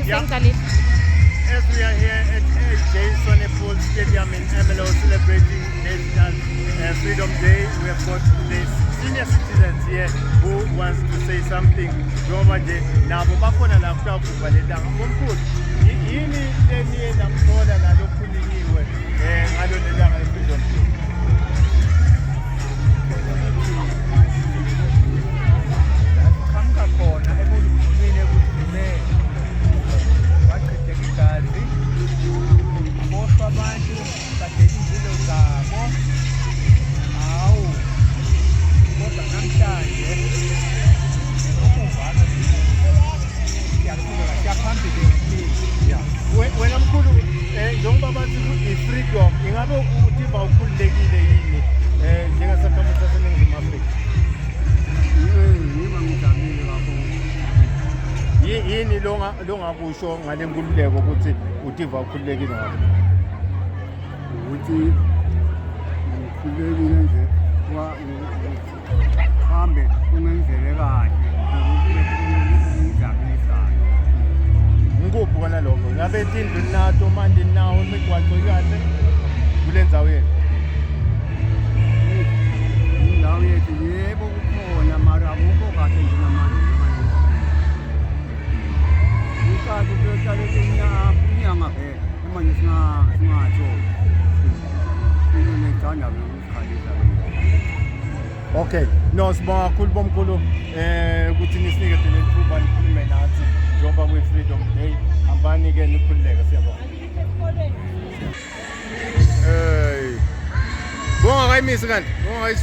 St. Khalid. As we are here at AJ Sonnepool Stadium in Ermelo celebrating National Freedom Day, we have got the senior citizens here who wants to say something. Njengoba nje nabo bakhona la kutavuka le ndanga omkhulu. Yini eniye namthola nalokhulunyiwe ngalo le ndanga le-Freedom Day? Khona ebulumini ekudumeni waqedeka igazi aboshwa abantu badela impilo zabo. Hawu kodwa namhlanje nokuvana siyaqhubeka siyaphambili ngempilo. Wena mkhulu njengoba bathi i-freedom ingabe utiva ukhululekile yini njengasakhamuzi saseNingizimu Afrika? Yini longakusho ngale nkululeko ukuthi utiva ukhululekile ngakho? Ukuthi ukhululekile nje uhambe ungenzele kahle ungijabulisayo. Ngikuphi kona lokho? Ngabe tindlu nato manje nawo imigwaco kahle kule ndzawo yethu? Indawo yethu yebo kukhona mara akukho kahle njengamanje. Kathi kuyohlale inyanga vele manje singatsho into necanda ukusikhalisa. Okay, no sibonga kakhulu bomkhulu ukuthi nisinike le thuba nikhulume nathi njengoba kwi-Freedom Day. Hambani-ke nikhululeke, siyabonga. Bonga kayimisi kanti bonga